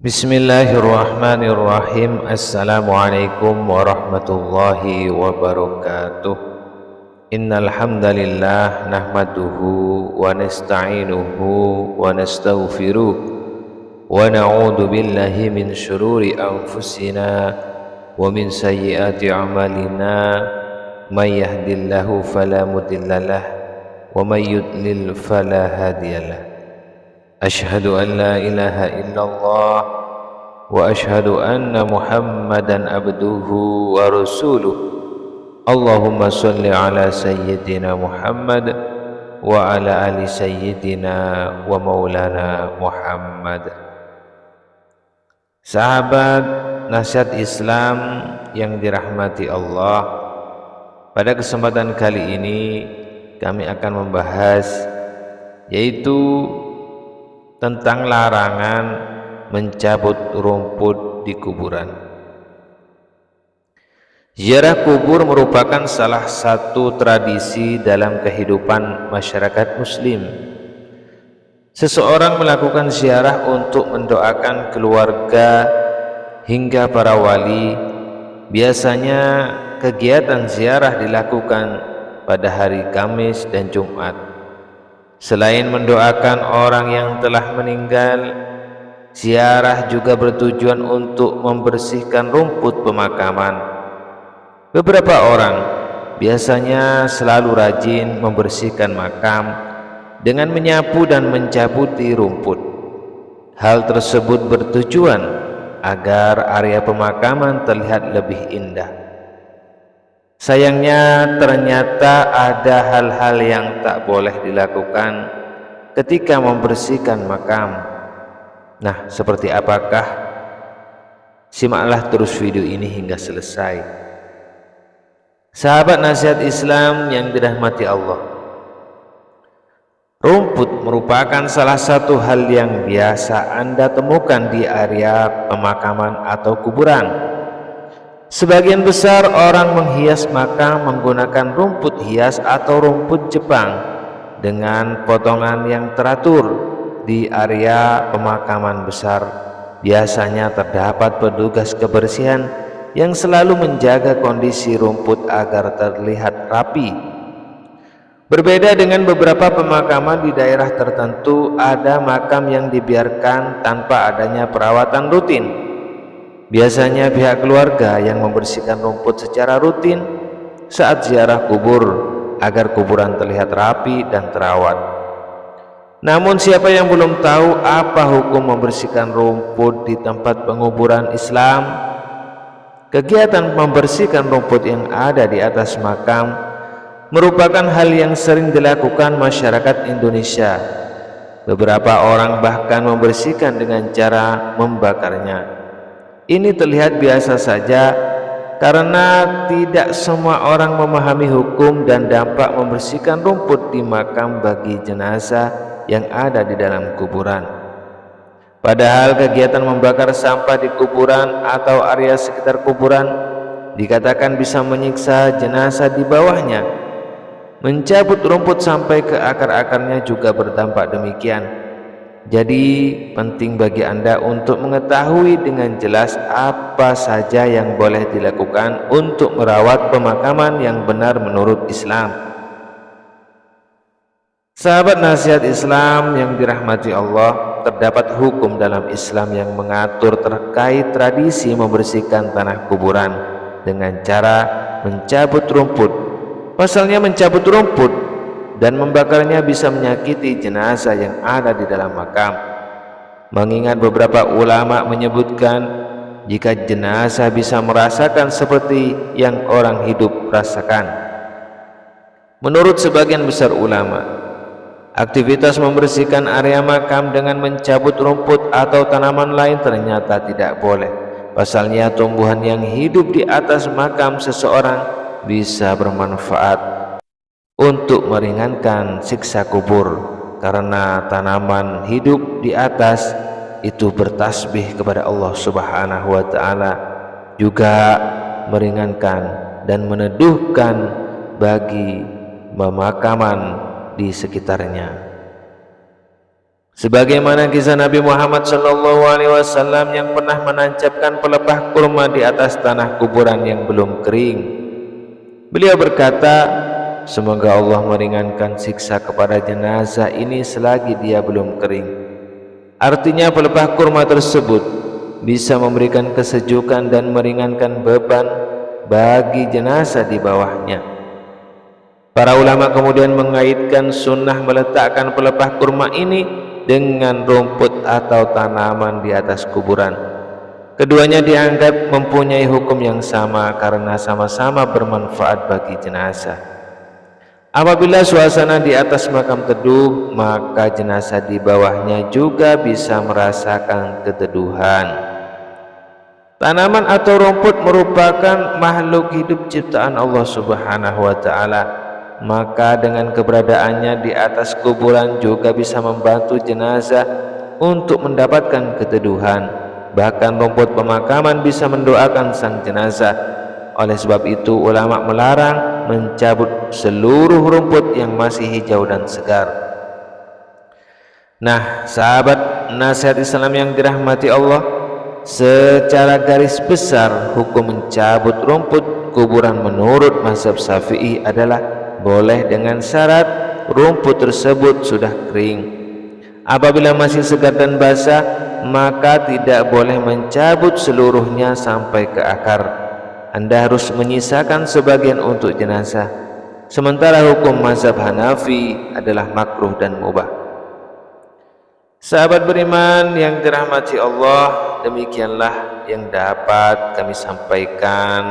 Bismillahirrahmanirrahim. Assalamualaikum warahmatullahi wabarakatuh. Innal hamdalillah nahmaduhu wa nasta'inuhu wa nastaghfiruh wa na'udzu billahi min syururi anfusina wa min sayyiati a'malina. May yahdihillahu fala mudhillalah wa may yudlil fala hadiyalah. Asyhadu an la ilaha illallah wa asyhadu anna Muhammadan abduhu wa rasuluh. Allahumma sholli ala sayyidina Muhammad wa ala ali sayyidina wa maulana Muhammad. Sahabat nasihat Islam yang dirahmati Allah, pada kesempatan kali ini kami akan membahas yaitu tentang larangan mencabut rumput di kuburan. Ziarah kubur merupakan salah satu tradisi dalam kehidupan masyarakat muslim. Seseorang melakukan ziarah untuk mendoakan keluarga hingga para wali. Biasanya kegiatan ziarah dilakukan pada hari Kamis dan Jumat. Selain mendoakan orang yang telah meninggal, ziarah juga bertujuan untuk membersihkan rumput pemakaman. Beberapa orang biasanya selalu rajin membersihkan makam dengan menyapu dan mencabuti rumput. Hal tersebut bertujuan agar area pemakaman terlihat lebih indah. Sayangnya ternyata ada hal-hal yang tak boleh dilakukan ketika membersihkan makam. Nah, seperti apakah? Simaklah terus video ini hingga selesai. Sahabat nasihat Islam yang dirahmati Allah, rumput merupakan salah satu hal yang biasa Anda temukan di area pemakaman atau kuburan. Sebagian besar orang menghias makam menggunakan rumput hias atau rumput Jepang dengan potongan yang teratur. Di area pemakaman besar biasanya terdapat petugas kebersihan yang selalu menjaga kondisi rumput agar terlihat rapi. Berbeda dengan beberapa pemakaman di daerah tertentu, ada makam yang dibiarkan tanpa adanya perawatan rutin. Biasanya pihak keluarga yang membersihkan rumput secara rutin saat ziarah kubur agar kuburan terlihat rapi dan terawat. Namun siapa yang belum tahu apa hukum membersihkan rumput di tempat penguburan Islam? Kegiatan membersihkan rumput yang ada di atas makam merupakan hal yang sering dilakukan masyarakat Indonesia. Beberapa orang bahkan membersihkan dengan cara membakarnya. Ini terlihat biasa saja karena tidak semua orang memahami hukum dan dampak membersihkan rumput di makam bagi jenazah yang ada di dalam kuburan. Padahal kegiatan membakar sampah di kuburan atau area sekitar kuburan dikatakan bisa menyiksa jenazah di bawahnya. Mencabut rumput sampai ke akar-akarnya juga berdampak demikian. Jadi penting bagi Anda untuk mengetahui dengan jelas apa saja yang boleh dilakukan untuk merawat pemakaman yang benar menurut Islam. Sahabat nasihat Islam yang dirahmati Allah, terdapat hukum dalam Islam yang mengatur terkait tradisi membersihkan tanah kuburan dengan cara mencabut rumput. Pasalnya mencabut rumput dan membakarnya bisa menyakiti jenazah yang ada di dalam makam. Mengingat beberapa ulama menyebutkan jika jenazah bisa merasakan seperti yang orang hidup rasakan. Menurut sebagian besar ulama, aktivitas membersihkan area makam dengan mencabut rumput atau tanaman lain ternyata tidak boleh. Pasalnya tumbuhan yang hidup di atas makam seseorang bisa bermanfaat untuk meringankan siksa kubur, karena tanaman hidup di atas itu bertasbih kepada Allah Subhanahu wa ta'ala, juga meringankan dan meneduhkan bagi pemakaman di sekitarnya. Sebagaimana kisah Nabi Muhammad SAW yang pernah menancapkan pelepah kurma di atas tanah kuburan yang belum kering. Beliau berkata, semoga Allah meringankan siksa kepada jenazah ini selagi dia belum kering. Artinya pelepah kurma tersebut bisa memberikan kesejukan dan meringankan beban bagi jenazah di bawahnya. Para ulama kemudian mengaitkan sunnah meletakkan pelepah kurma ini dengan rumput atau tanaman di atas kuburan. Keduanya dianggap mempunyai hukum yang sama karena sama-sama bermanfaat bagi jenazah. Apabila suasana di atas makam teduh, maka jenazah di bawahnya juga bisa merasakan keteduhan. Tanaman atau rumput merupakan makhluk hidup ciptaan Allah Subhanahu wa Ta'ala, maka dengan keberadaannya di atas kuburan juga bisa membantu jenazah untuk mendapatkan keteduhan. Bahkan rumput pemakaman bisa mendoakan sang jenazah. Oleh sebab itu ulama melarang mencabut seluruh rumput yang masih hijau dan segar. Nah, sahabat nasihat Islam yang dirahmati Allah, secara garis besar hukum mencabut rumput kuburan menurut mazhab Syafi'i adalah boleh dengan syarat rumput tersebut sudah kering. Apabila masih segar dan basah, maka tidak boleh mencabut seluruhnya sampai ke akar. Anda harus menyisakan sebagian untuk jenazah. Sementara hukum mazhab Hanafi adalah makruh dan mubah. Sahabat beriman yang dirahmati Allah, demikianlah yang dapat kami sampaikan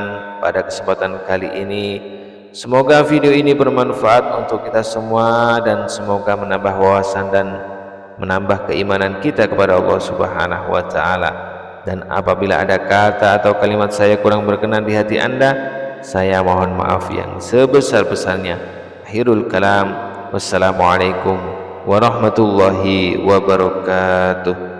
pada kesempatan kali ini. Semoga video ini bermanfaat untuk kita semua dan semoga menambah wawasan dan menambah keimanan kita kepada Allah Subhanahu wa Ta'ala. Dan apabila ada kata atau kalimat saya kurang berkenan di hati Anda, saya mohon maaf yang sebesar-besarnya. Akhirul kalam, wassalamualaikum warahmatullahi wabarakatuh.